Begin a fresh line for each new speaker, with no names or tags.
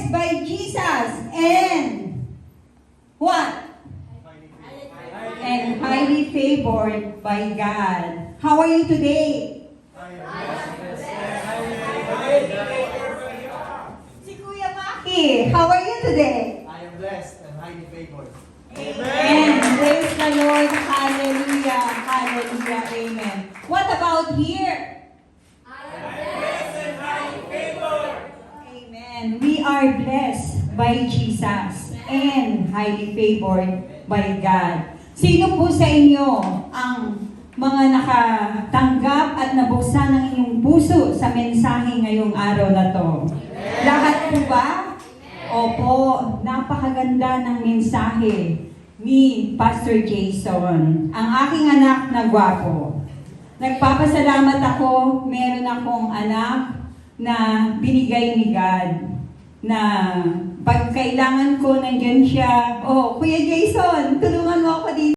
blessed by Jesus and what? And highly favored by God. How are you today? Si Kuya Maki, how are you today?
I am blessed and highly favored.
Amen. Praise the Lord. Hallelujah. Hallelujah. Amen. What about here? Amen. We are blessed by Jesus and highly favored by God. Sino po sa inyo ang mga nakatanggap at nabuksan ng inyong puso sa mensahe ngayong araw na to? Lahat po ba? Opo, napakaganda ng mensahe ni Pastor Jason. Ang aking anak na gwapo. Nagpapasalamat ako, meron akong anak na binigay ni God. Na pag kailangan ko, nandyan siya. Oh, Kuya Jason, tulungan mo ako dito.